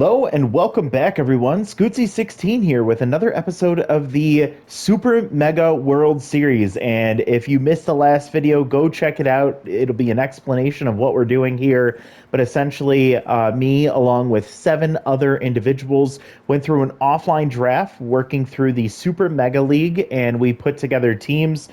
Hello and welcome back, everyone. Scootsy16 here with another episode of the Super Mega World Series. And if you missed the last video, go check it out. It'll be an explanation of what we're doing here. But essentially, me, along with 7 other individuals, went through an offline draft working through the Super Mega League, and we put together teams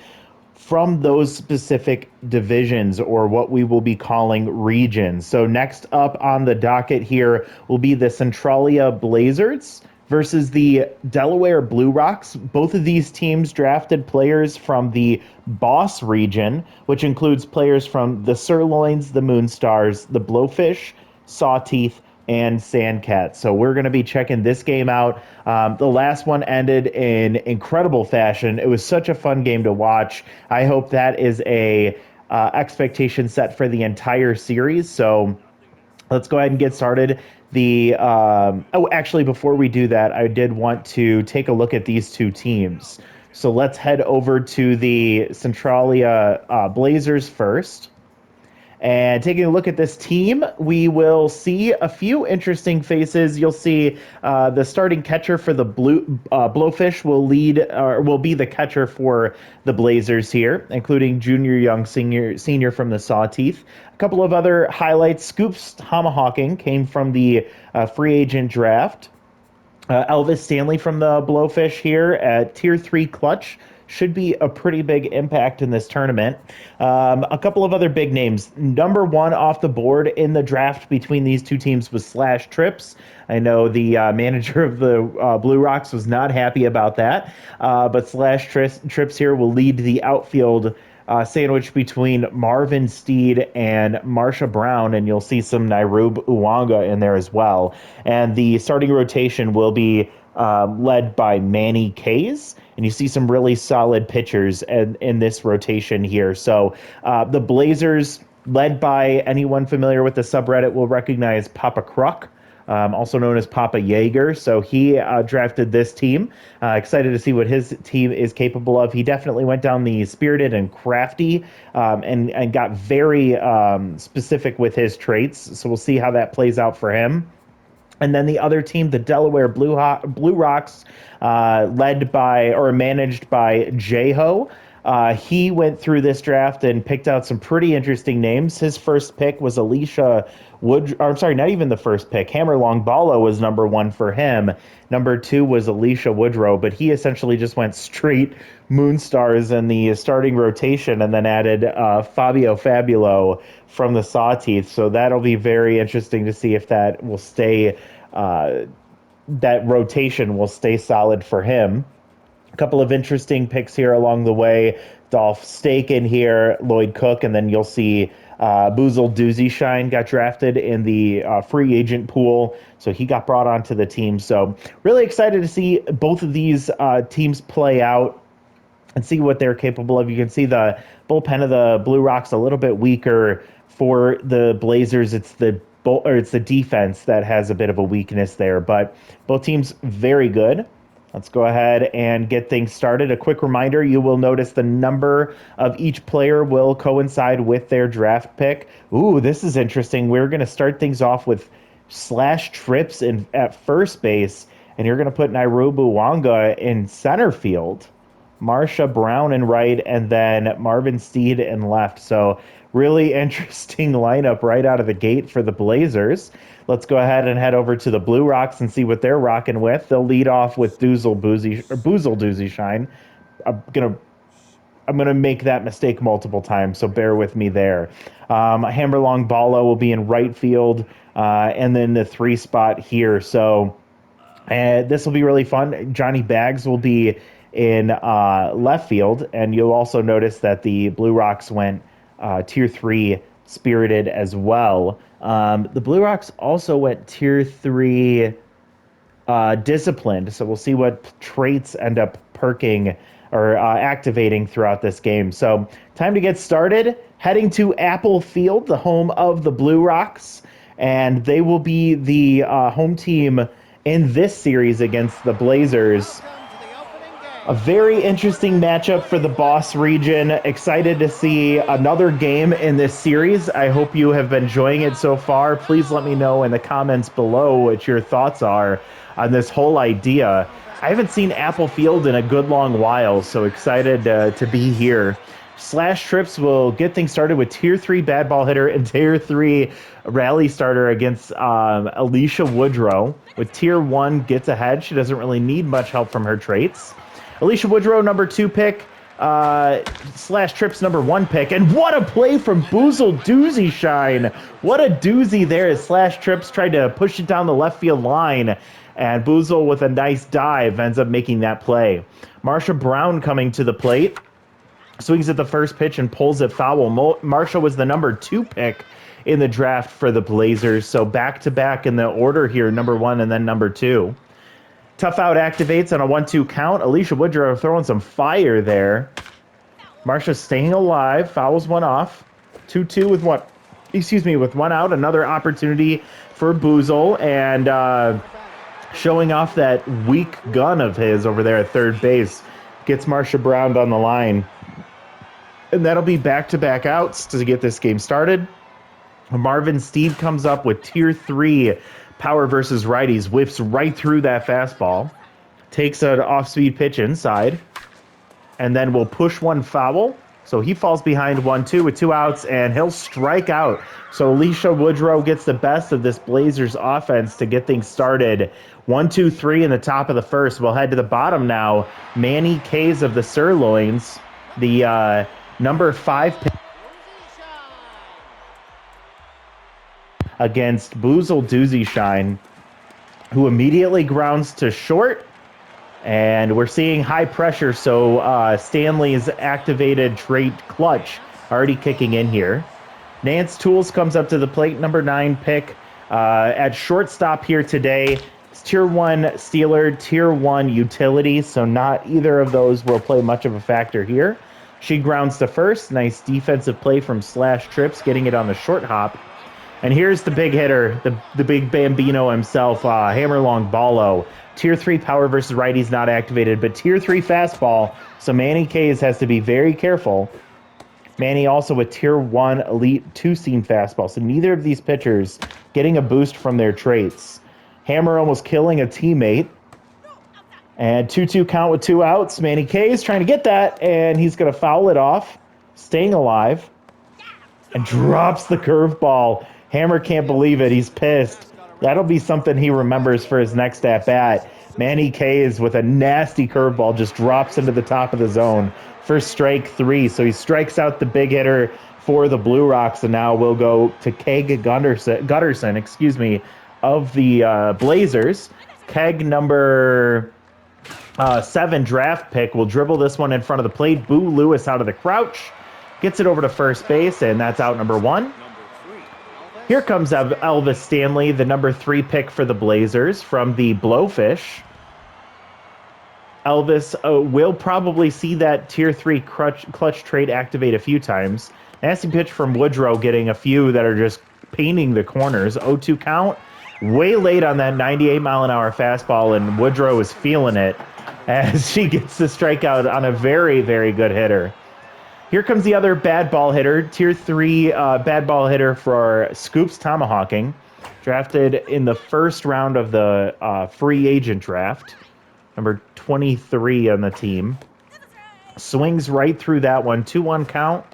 from those specific divisions, or what we will be calling regions. So next up on the docket here will be the Centralia Blazers versus the Delaware Blue Rocks. Both of these teams drafted players from the Boss region, which includes players from the Sirloins, the Moonstars, the Blowfish, Sawteeth, and Sandcat. So we're going to be checking this game out. The last one ended in incredible fashion. It was such a fun game to watch. I hope that is a expectation set for the entire series. So let's go ahead and get started. Actually, before we do that, I did want to take a look at these two teams. So let's head over to the Centralia Blazers first. And taking a look at this team, we will see a few interesting faces. You'll see the starting catcher for the Blowfish will be the catcher for the Blazers here, including Junior Young, senior from the Sawteeth. A couple of other highlights: Scoops Tomahawking came from the free agent draft. Elvis Stanley from the Blowfish here at Tier 3 clutch. Should be a pretty big impact in this tournament. A couple of other big names. Number 1 off the board in the draft between these two teams was Slash Trips. I know the manager of the Blue Rocks was not happy about that, but Slash Trips here will lead the outfield sandwich between Marvin Steed and Marsha Brown, and you'll see some Nairub Uwanga in there as well. And the starting rotation will be led by Manny Kays, and you see some really solid pitchers in this rotation here. So the Blazers, led by anyone familiar with the subreddit, will recognize Papa Kruk, also known as Papa Jaeger. So he drafted this team. Excited to see what his team is capable of. He definitely went down the spirited and crafty and got very specific with his traits. So we'll see how that plays out for him. And then the other team, the Delaware Blue Rocks, led by or managed by J-Ho. He went through this draft and picked out some pretty interesting names. His first pick was Alicia not even the first pick. Hammerlong Bala was number 1 for him. Number 2 was Alicia Woodrow, but he essentially just went straight Moonstars in the starting rotation and then added Fabio Fabulo from the Sawteeth. So that'll be very interesting to see if that will stay, that rotation will stay solid for him. A couple of interesting picks here along the way. Dolph Stake in here, Lloyd Cook, and then you'll see Boozle Doozy Shine got drafted in the free agent pool, so he got brought onto the team. So really excited to see both of these teams play out and see what they're capable of. You can see the bullpen of the Blue Rocks a little bit weaker. For the Blazers, it's the defense that has a bit of a weakness there, but both teams very good. Let's go ahead and get things started. A quick reminder, you will notice the number of each player will coincide with their draft pick. Ooh, this is interesting. We're going to start things off with Slash Trips at first base, and you're going to put Nairobi Wanga in center field, Marsha Brown in right, and then Marvin Steed in left. So really interesting lineup right out of the gate for the Blazers. Let's go ahead and head over to the Blue Rocks and see what they're rocking with. They'll lead off with Boozle Doozy Shine. I'm gonna make that mistake multiple times, so bear with me there. Hammerlong Bala will be in right field, and then the 3 spot here. So this will be really fun. Johnny Bags will be in left field, and you'll also notice that the Blue Rocks went Tier 3 spirited as well. The Blue Rocks also went Tier 3 disciplined, so we'll see what traits end up perking or activating throughout this game. So time to get started. Heading to Apple Field, the home of the Blue Rocks, and they will be the home team in this series against the Blazers. A very interesting matchup for the Boss region. Excited to see another game in this series. I hope you have been enjoying it so far. Please let me know in the comments below what your thoughts are on this whole idea. I haven't seen Apple Field in a good long while, so excited to be here. Slash Trips will get things started with Tier 3 Bad Ball Hitter and Tier 3 Rally Starter against Alicia Woodrow. With Tier 1 gets ahead. She doesn't really need much help from her traits. Alicia Woodrow, number 2 pick. Slash Trips, number 1 pick. And what a play from Boozle Doozy Shine. What a doozy there as Slash Trips tried to push it down the left field line. And Boozle, with a nice dive, ends up making that play. Marsha Brown coming to the plate. Swings at the first pitch and pulls it foul. Marsha was the number 2 pick in the draft for the Blazers. So back-to-back in the order here, number 1 and then number 2. Tough Out activates on a 1-2 count. Alicia Woodrow throwing some fire there. Marsha staying alive, fouls one off. 2-2 with with one out. Another opportunity for Boozle, and showing off that weak gun of his over there at third base. Gets Marsha Brown on the line. And that'll be back-to-back outs to get this game started. Marvin Steve comes up with Tier 3 Power versus righties, whips right through that fastball, takes an off-speed pitch inside, and then will push one foul. So he falls behind 1-2 with 2 outs, and he'll strike out. So Alicia Woodrow gets the best of this Blazers offense to get things started. 1-2-3 in the top of the first. We'll head to the bottom now. Manny Kays of the Sirloins, the number 5 pick against Boozle Doozy Shine, who immediately grounds to short. And we're seeing high pressure, so Stanley's activated trait Clutch already kicking in here. Nance Tools comes up to the plate, number 9 pick. At shortstop here today, it's Tier 1 Steeler, Tier 1 Utility, so not either of those will play much of a factor here. She grounds to first. Nice defensive play from Slash Trips, getting it on the short hop. And here's the big hitter, the big Bambino himself, Hammerlong Ballo. Tier 3 Power versus righties not activated, but Tier 3 fastball, so Manny Kays has to be very careful. Manny also with Tier 1 Elite 2-seam fastball, so neither of these pitchers getting a boost from their traits. Hammer almost killing a teammate. And 2-2 count with 2 outs. Manny Kays trying to get that, and he's going to foul it off, staying alive, and drops the curveball. Hammer can't believe it. He's pissed. That'll be something he remembers for his next at-bat. Manny Kays with a nasty curveball just drops into the top of the zone for strike 3. So he strikes out the big hitter for the Blue Rocks, and now we'll go to Keg Gutterson, of the Blazers. Keg, number 7 draft pick, will dribble this one in front of the plate. Boo Lewis out of the crouch. Gets it over to first base, and that's out number 1. Here comes Elvis Stanley, the number 3 pick for the Blazers from the Blowfish. Elvis will probably see that Tier 3 clutch trait activate a few times. Nasty pitch from Woodrow, getting a few that are just painting the corners. 0-2 count. Way late on that 98-mile-an-hour fastball, and Woodrow is feeling it as she gets the strikeout on a very, very good hitter. Here comes the other bad ball hitter, Tier 3 bad ball hitter for Scoops Tomahawking, drafted in the first round of the free agent draft, number 23 on the team. Swings right through that one, 2-1 count,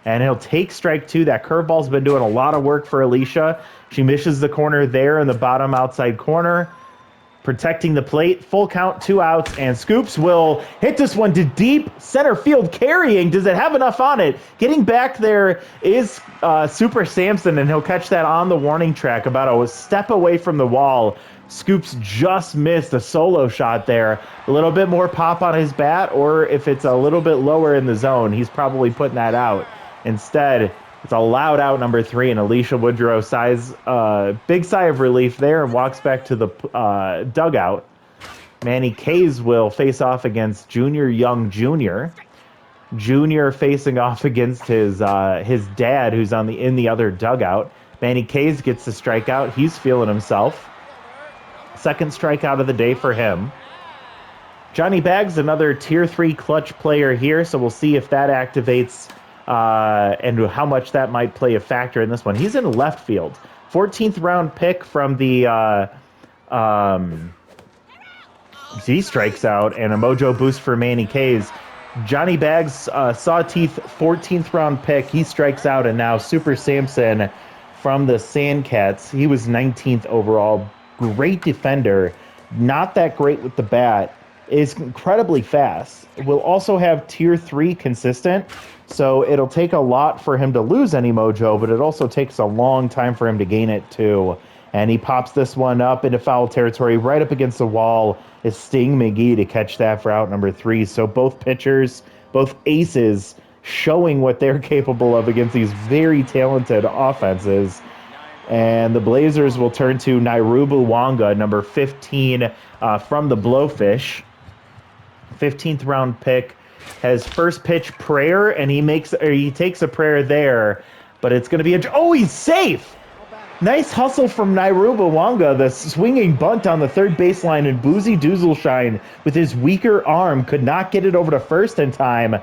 and he'll take strike 2. That curveball's been doing a lot of work for Alicia. She misses the corner there in the bottom outside corner. Protecting the plate, full count, 2 outs, and Scoops will hit this one to deep center field, carrying. Does it have enough on it? Getting back there is Super Samson, and he'll catch that on the warning track about a step away from the wall. Scoops just missed a solo shot there. A little bit more pop on his bat, or if it's a little bit lower in the zone, he's probably putting that out. Instead, it's a loud out number 3, and Alicia Woodrow big sigh of relief there and walks back to the dugout. Manny Kays will face off against Junior Young Jr. Junior facing off against his dad, who's in the other dugout. Manny Kays gets the strikeout. He's feeling himself. Second strikeout of the day for him. Johnny Bags, another Tier 3 clutch player here, so we'll see if that activates and how much that might play a factor in this one. He's in left field. 14th round pick from the... he strikes out, and a mojo boost for Manny Kays. Johnny Bags, Sawteeth, 14th round pick. He strikes out, and now Super Samson from the Sandcats. He was 19th overall. Great defender. Not that great with the bat. Is incredibly fast. Will also have Tier 3 consistent, so it'll take a lot for him to lose any mojo, but it also takes a long time for him to gain it too. And he pops this one up into foul territory. Right up against the wall is Sting McGee to catch that for out number 3. So both pitchers, both aces, showing what they're capable of against these very talented offenses. And the Blazers will turn to Nairubu Wanga, number 15 from the Blowfish. 15th round pick, has first pitch prayer, and he takes a prayer there, but it's going to be he's safe. Nice hustle from Nairubu Wanga. The swinging bunt on the third baseline, and Boozy Doozleshine with his weaker arm could not get it over to first in time.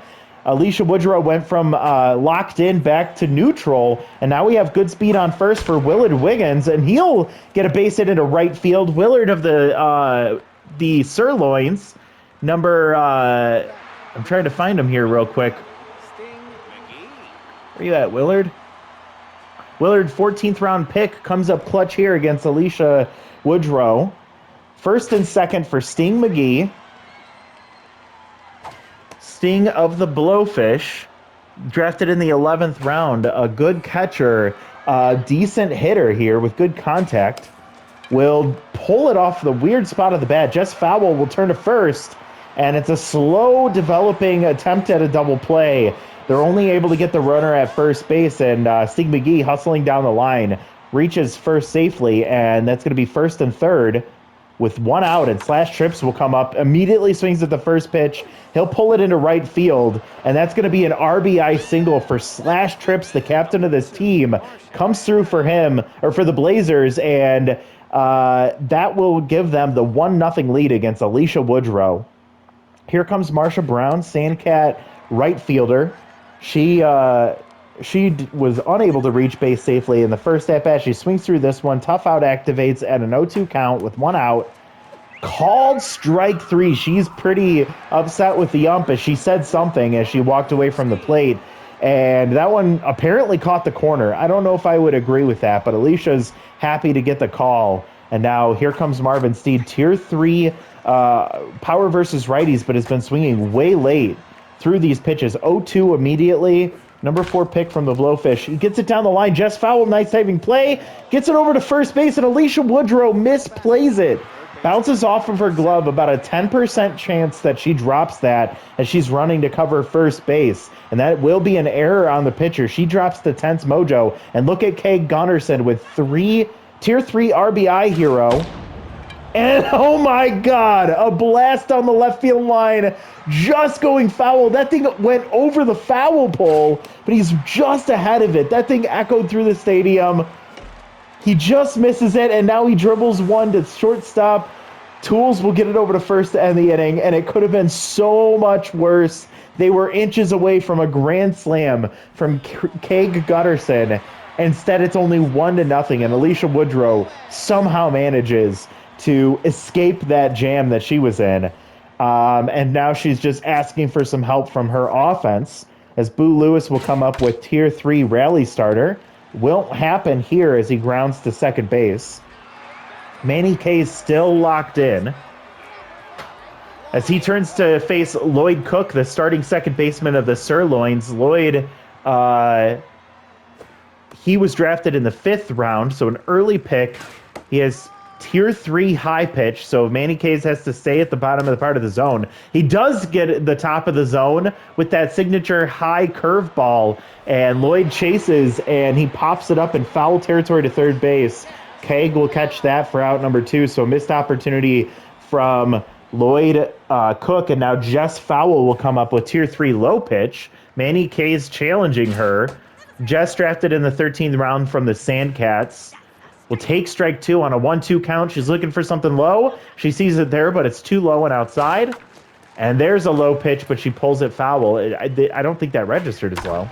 Alicia Woodrow went from locked in back to neutral, and now we have good speed on first for Willard Wiggins, and he'll get a base hit into right field. Willard of the Sirloins, number, I'm trying to find him here real quick. Where you at, Willard? Willard, 14th round pick, comes up clutch here against Alicia Woodrow. First and second for Sting McGee. Sting of the Blowfish, drafted in the 11th round. A good catcher, decent hitter here with good contact. Will pull it off the weird spot of the bat. Jess Fowl will turn to first, and it's a slow developing attempt at a double play. They're only able to get the runner at first base, and Sting McGee hustling down the line reaches first safely, and that's going to be first and third with one out, and Slash Trips will come up, immediately swings at the first pitch. He'll pull it into right field, and that's going to be an RBI single for Slash Trips, the captain of this team. Comes through for him, or for the Blazers, and that will give them the 1-0 lead against Alicia Woodrow. Here comes Marsha Brown, Sandcat right fielder. She was unable to reach base safely in the first at-bat. She swings through this one. Tough out activates at an 0-2 count with one out. Called strike 3. She's pretty upset with the ump as she said something as she walked away from the plate. And that one apparently caught the corner. I don't know if I would agree with that, but Alicia's happy to get the call. And now here comes Marvin Steed, Tier 3 power versus righties, but has been swinging way late through these pitches. 0-2 immediately. Number 4 pick from the Blowfish. He gets it down the line. Jess Fowl, nice saving play. Gets it over to first base, and Alicia Woodrow misplays it. Bounces off of her glove. About a 10% chance that she drops that as she's running to cover first base. And that will be an error on the pitcher. She drops the 10th mojo. And look at Kay Gunnarsson with Tier 3 RBI hero. And oh my God, a blast on the left field line, just going foul. That thing went over the foul pole, but he's just ahead of it. That thing echoed through the stadium. He just misses it, and now he dribbles one to shortstop. Tools will get it over to first to end the inning, and it could have been so much worse. They were inches away from a grand slam from Kay Gunnarsson. Instead, it's only 1-0, and Alicia Woodrow somehow manages to escape that jam that she was in. And now she's just asking for some help from her offense, as Boo Lewis will come up with Tier 3 rally starter. Won't happen here as he grounds to second base. Manny Kay's still locked in as he turns to face Lloyd Cook, the starting second baseman of the Sirloins. Lloyd, he was drafted in the 5th round, so an early pick. He has Tier 3 high pitch, so Manny Kays has to stay at the bottom of the part of the zone. He does get the top of the zone with that signature high curveball, and Lloyd chases, and he pops it up in foul territory to third base. Kay will catch that for out number 2, so missed opportunity from Lloyd Cook, and now Jess Fowl will come up with Tier 3 low pitch. Manny Kays challenging her. Jess drafted in the 13th round from the Sandcats. Will take strike 2 on a 1-2 count. She's looking for something low. She sees it there, but it's too low and outside. And there's a low pitch, but she pulls it foul. I don't think that registered as low.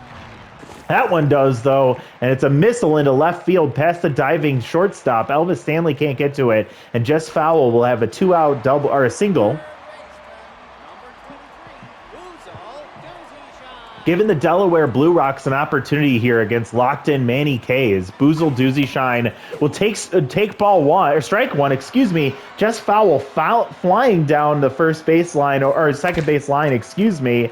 That one does, though, and it's a missile into left field past the diving shortstop. Elvis Stanley can't get to it, and Jess Fowl will have a 2-out double or a single. Giving the Delaware Blue Rocks an opportunity here against locked-in Manny Kays. Boozle Doozy Shine will take ball one, or strike one, excuse me. Jess Fowl flying down the first baseline, or second baseline, excuse me.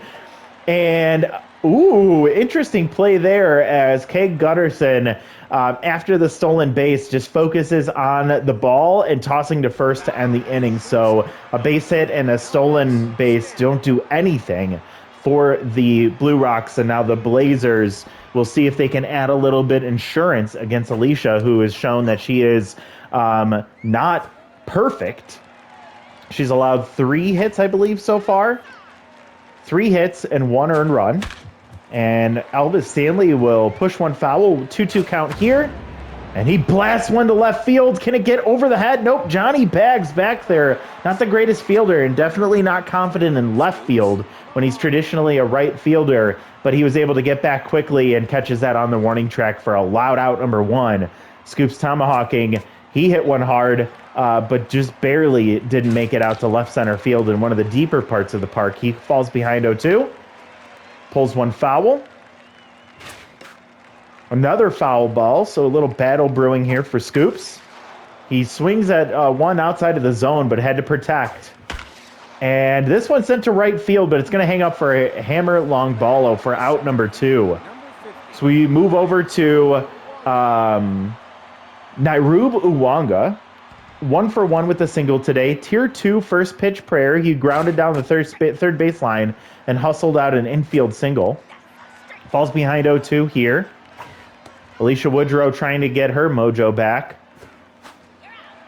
And, ooh, interesting play there as Kay Gutterson, after the stolen base, just focuses on the ball and tossing to first to end the inning. So a base hit and a stolen base don't do anything for the Blue Rocks, and now the Blazers will see if they can add a little bit insurance against Alicia, who has shown that she is not perfect. She's allowed 3 hits, I believe, so far. 3 hits and 1 earned run. And Elvis Stanley will push one foul, 2-2 count here. And he blasts one to left field. Can it get over the head? Nope. Johnny Bags back there. Not the greatest fielder, and definitely not confident in left field when he's traditionally a right fielder. But he was able to get back quickly and catches that on the warning track for a loud out number 1. Scoops tomahawking. He hit one hard, but just barely didn't make it out to left center field in one of the deeper parts of the park. He falls behind 0-2. Pulls one foul. Another foul ball, so a little battle brewing here for Scoops. He swings at one outside of the zone, but had to protect. And this one's sent to right field, but it's going to hang up for a Hammer Longbalo for out number 2. So we move over to Nairub Uwanga. 1-for-1 with a single today. Tier 2 first pitch prayer. He grounded down the third baseline and hustled out an infield single. Falls behind 0-2 here. Alicia Woodrow trying to get her mojo back.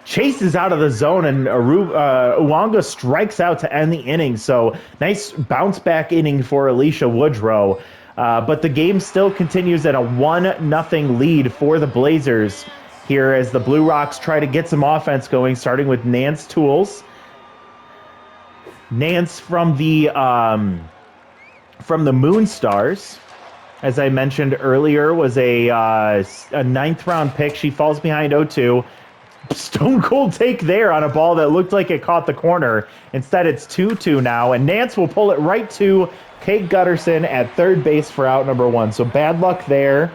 Chases out of the zone, and Uwanga strikes out to end the inning. So nice bounce back inning for Alicia Woodrow. But the game still continues at a 1-0 lead for the Blazers here as the Blue Rocks try to get some offense going, starting with Nance Tools. Nance from the Moonstars, as I mentioned earlier, was a 9th-round pick. She falls behind 0-2. Stone cold take there on a ball that looked like it caught the corner. Instead, it's 2-2 now, and Nance will pull it right to Kate Gutterson at third base for out number 1. So bad luck there.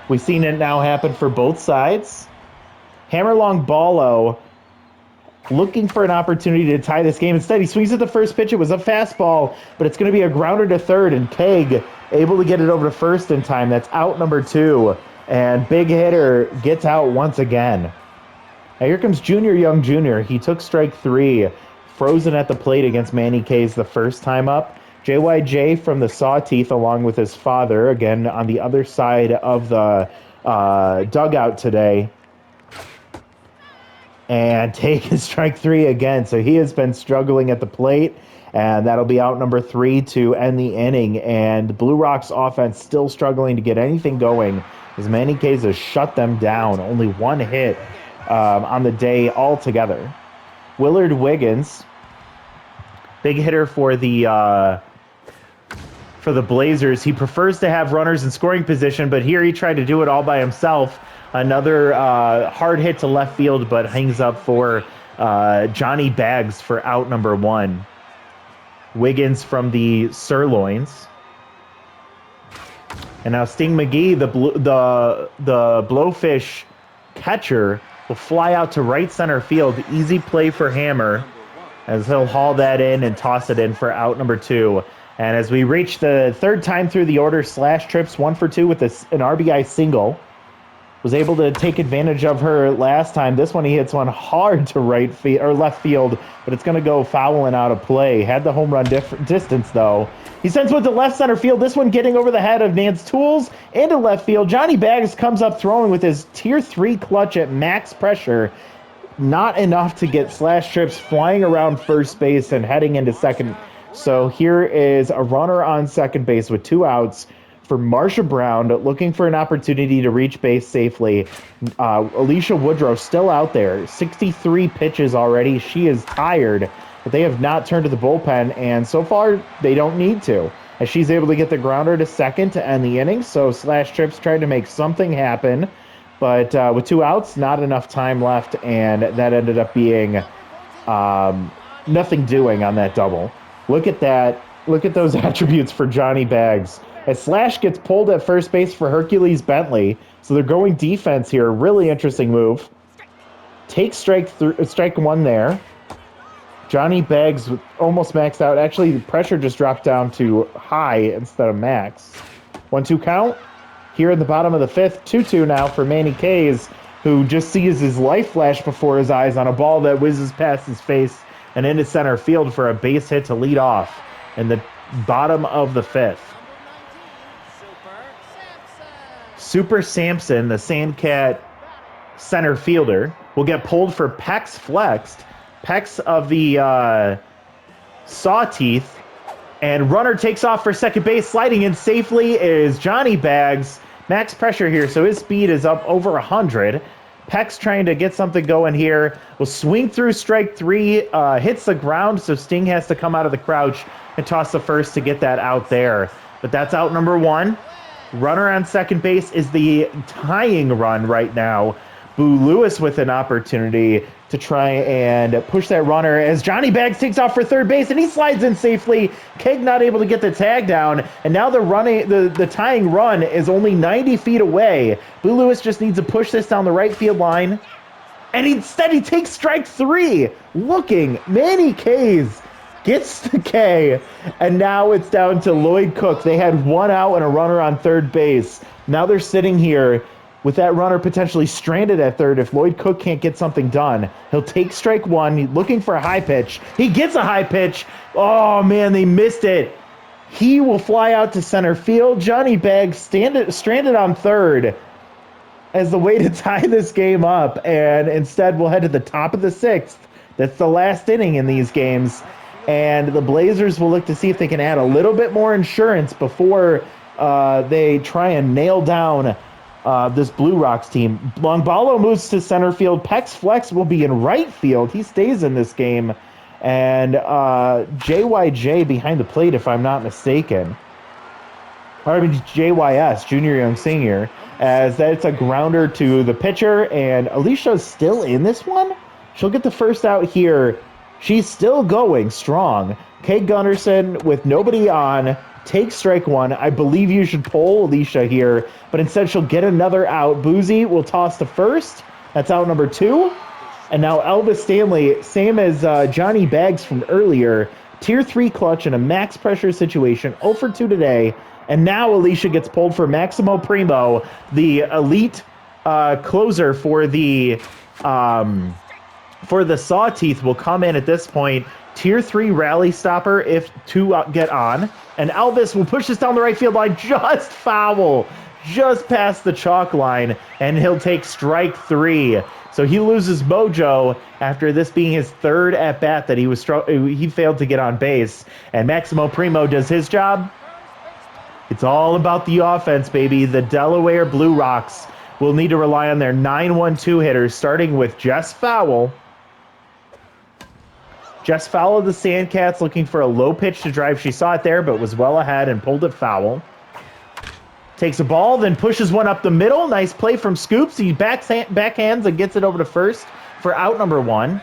We've seen it now happen for both sides. Hammer Longbalo looking for an opportunity to tie this game. Instead, he swings at the first pitch. It was a fastball, but it's going to be a grounder to third, and Keg able to get it over to first in time. That's out number 2, and big hitter gets out once again. Now here comes Junior Young Jr. He took strike 3, frozen at the plate against Manny Kays the first time up. JYJ from the Sawteeth along with his father, again on the other side of the dugout today. And taking strike 3 again. So he has been struggling at the plate, and that'll be out number 3 to end the inning. And Blue Rocks offense still struggling to get anything going as Manny Kays has shut them down. Only 1 hit on the day altogether. Willard Wiggins, big hitter for the Blazers. He prefers to have runners in scoring position, but here he tried to do it all by himself. Another hard hit to left field, but hangs up for Johnny Bags for out number 1. Wiggins from the Sirloins. And now Sting McGee, the Blowfish catcher, will fly out to right center field. Easy play for Hammer as he'll haul that in and toss it in for out number 2. And as we reach the third time through the order, Slash trips 1 for 2 with an RBI single. Was able to take advantage of her last time. This one he hits one hard to right field or left field, but it's going to go fouling out of play. Had the home run distance though. He sends one to left center field. This one getting over the head of Nance Tools into left field. Johnny Bags comes up throwing with his tier 3 clutch at max pressure. Not enough to get Slash trips flying around first base and heading into second. So here is a runner on second base with 2 outs for Marsha Brown, looking for an opportunity to reach base safely. Alicia Woodrow still out there. 63 pitches already. She is tired. but they have not turned to the bullpen, and so far they don't need to, as she's able to get the grounder to second to end the inning. So Slash Trips tried to make something happen, but with 2 outs, not enough time left, and that ended up being nothing doing on that double. Look at that. Look at those attributes for Johnny Bags. As Slash gets pulled at first base for Hercules Bentley, so they're going defense here. Really interesting move. Take strike 1 there. Johnny Bags almost maxed out. Actually, the pressure just dropped down to high instead of max. 1-2 count. Here in the bottom of the 5th, 2-2 now for Manny Kays, who just sees his life flash before his eyes on a ball that whizzes past his face and into center field for a base hit to lead off in the bottom of the 5th. Super Samson, the Sandcat center fielder, will get pulled for Pecs flexed. Pecs of the Sawteeth. And runner takes off for second base. Sliding in safely is Johnny Bags. Max pressure here, so his speed is up over 100. Pecs trying to get something going here. Will swing through strike 3. Hits the ground, so Sting has to come out of the crouch and toss the first to get that out there. But that's out number 1. Runner on second base is the tying run right now. Boo Lewis with an opportunity to try and push that runner as Johnny Bags takes off for third base and he slides in safely. Keg not able to get the tag down, and now the tying run is only 90 feet away. Boo Lewis just needs to push this down the right field line, and instead he takes strike 3. Looking, Manny Kays gets the K, and now it's down to Lloyd Cook. They had 1 out and a runner on third base. Now they're sitting here with that runner potentially stranded at third. If Lloyd Cook can't get something done, he'll take strike 1. He's looking for a high pitch. He gets a high pitch. Oh, man, they missed it. He will fly out to center field. Johnny Bags stranded on third as the way to tie this game up, and instead we'll head to the top of the 6th. That's the last inning in these games, and the Blazers will look to see if they can add a little bit more insurance before they try and nail down this Blue Rocks team. Longbalo moves to center field. Pecs Flex will be in right field. He stays in this game. And JYJ behind the plate, if I'm not mistaken. Or I mean JYS, Junior Young Senior, as that's a grounder to the pitcher. And Alicia's still in this one. She'll get the first out here. She's still going strong. Kate Gunnarsson with nobody on takes strike 1. I believe you should pull Alicia here, but instead she'll get another out. Boozy will toss to first. That's out number 2. And now Elvis Stanley, same as Johnny Bags from earlier, tier 3 clutch in a max pressure situation, 0 for 2 today. And now Alicia gets pulled for Maximo Primo, the elite closer for the Sawteeth will come in at this point. Tier 3 rally stopper if 2 get on. And Elvis will push this down the right field line, just foul, just past the chalk line, and he'll take strike 3. So he loses mojo after this being his 3rd at-bat that he failed to get on base. And Maximo Primo does his job. It's all about the offense, baby. The Delaware Blue Rocks will need to rely on their 9-1-2 hitters, starting with Jess Fowle. Jess Fowle of the Sandcats looking for a low pitch to drive. She saw it there, but was well ahead and pulled it foul. Takes a ball, then pushes one up the middle. Nice play from Scoops. He backhands and gets it over to first for out number 1.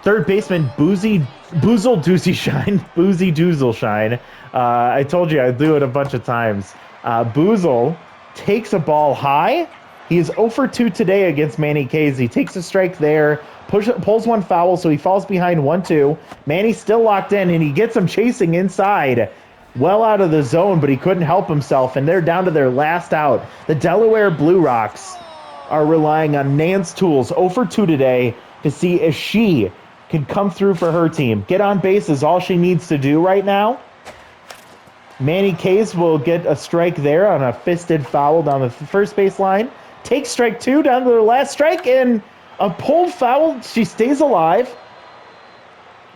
Third baseman Boozy Doozleshine. I told you I'd do it a bunch of times. Boozle takes a ball high. He is 0 for 2 today against Manny Kays. He takes a strike there, pulls one foul, so he falls behind 1-2. Manny's still locked in, and he gets him chasing inside. Well out of the zone, but he couldn't help himself, and they're down to their last out. The Delaware Blue Rocks are relying on Nance Tools, 0 for 2 today, to see if she can come through for her team. Get on base is all she needs to do right now. Manny Kays will get a strike there on a fisted foul down the first base line. Takes strike 2 down to their last strike, and a pulled foul. She stays alive.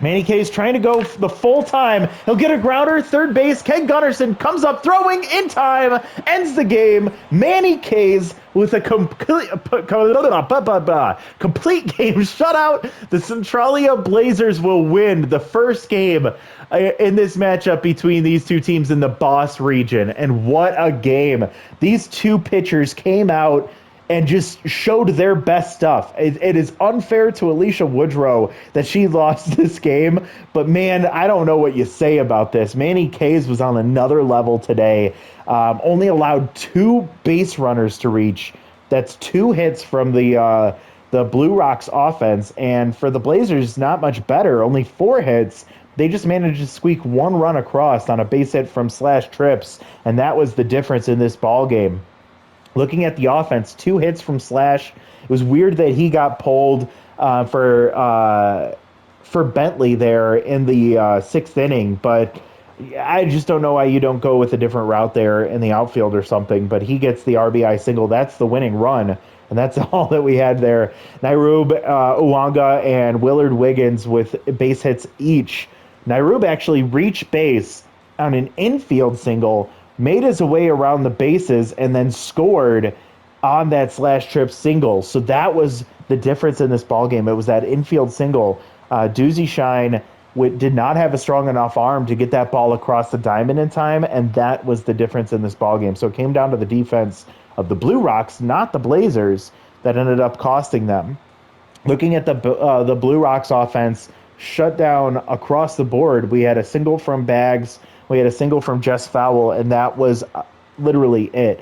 Manny Kays trying to go the full time. He'll get a grounder. Third base, Ken Gunnarsson comes up throwing in time. Ends the game. Manny Kays with a complete game shutout. The Centralia Blazers will win the first game in this matchup between these two teams in the Boss region. And what a game. These two pitchers came out and just showed their best stuff. It is unfair to Alicia Woodrow that she lost this game, but man, I don't know what you say about this. Manny Kays was on another level today. Only allowed 2 base runners to reach. That's 2 hits from the Blue Rocks offense, and for the Blazers, not much better. Only 4 hits. They just managed to squeak 1 run across on a base hit from Slash Trips, and that was the difference in this ball game. Looking at the offense, 2 hits from Slash. It was weird that he got pulled for Bentley there in the 6th inning, but I just don't know why you don't go with a different route there in the outfield or something. But he gets the RBI single. That's the winning run, and that's all that we had there. Nairub Uwanga and Willard Wiggins with base hits each. Nairub actually reached base on an infield single, made his way around the bases, and then scored on that Slash Trip single. So that was the difference in this ballgame. It was that infield single. Doozy Shine did not have a strong enough arm to get that ball across the diamond in time, and that was the difference in this ballgame. So it came down to the defense of the Blue Rocks, not the Blazers, that ended up costing them. Looking at the Blue Rocks offense, shut down across the board. We had a single from Bags, we had a single from Jess Fowle, and that was literally it.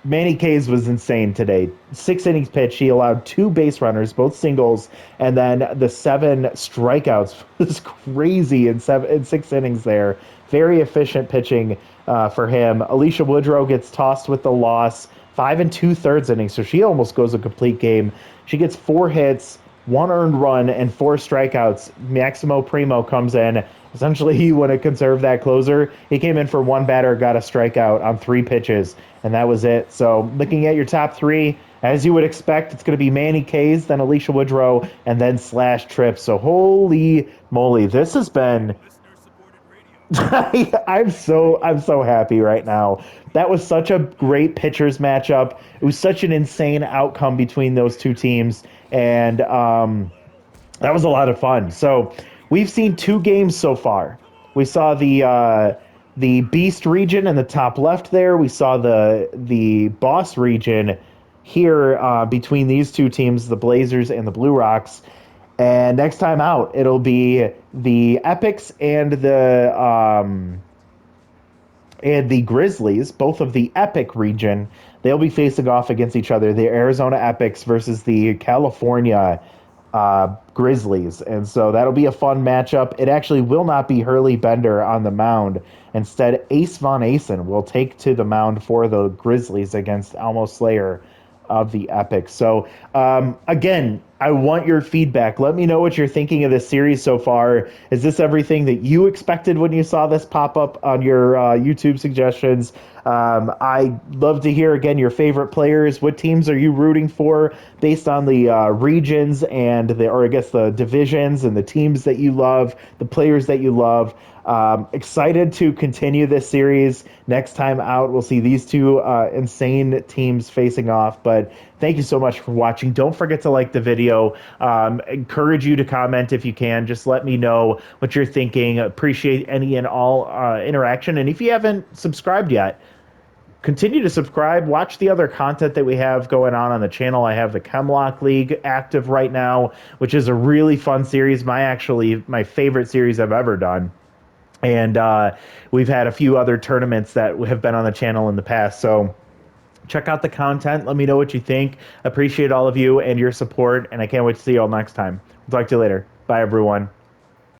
Manny Kays was insane today. 6 innings pitched. He allowed 2 base runners, both singles, and then the 7 strikeouts was crazy in 6 innings there. Very efficient pitching for him. Alicia Woodrow gets tossed with the loss. 5 2/3 innings, so she almost goes a complete game. She gets 4 hits, 1 earned run, and 4 strikeouts. Maximo Primo comes in. Essentially, he want to conserve that closer. He came in for 1 batter, got a strikeout on 3 pitches, and that was it. So looking at your top 3, as you would expect, it's going to be Manny Kays, then Alicia Woodrow, and then Slash Trip. So holy moly, this has been... I'm so happy right now. That was such a great pitchers matchup. It was such an insane outcome between those two teams, and that was a lot of fun. So we've seen 2 games so far. We saw the Beast region in the top left there. We saw the Boss region here between these 2 teams, the Blazers and the Blue Rocks. And next time out, it'll be the Epics and the Grizzlies, both of the Epic region. They'll be facing off against each other. The Arizona Epics versus the California Grizzlies. And so that'll be a fun matchup. It actually will not be Hurley Bender on the mound. Instead, Ace Von Asen will take to the mound for the Grizzlies against Almo Slayer of the Epics. So, again, I want your feedback. Let me know what you're thinking of this series so far. Is this everything that you expected when you saw this pop up on your YouTube suggestions? I'd love to hear, again, your favorite players. What teams are you rooting for based on the regions and the divisions and the teams that you love, the players that you love? Excited to continue this series. Next time out, we'll see these 2 insane teams facing off. But thank you so much for watching. Don't forget to like the video. Encourage you to comment if you can. Just let me know what you're thinking. Appreciate any and all interaction. And if you haven't subscribed yet, continue to subscribe. Watch the other content that we have going on the channel. I have the Chemlock League active right now, which is a really fun series. My favorite series I've ever done. And we've had a few other tournaments that have been on the channel in the past. So check out the content. Let me know what you think. Appreciate all of you and your support. And I can't wait to see you all next time. We'll talk to you later. Bye, everyone.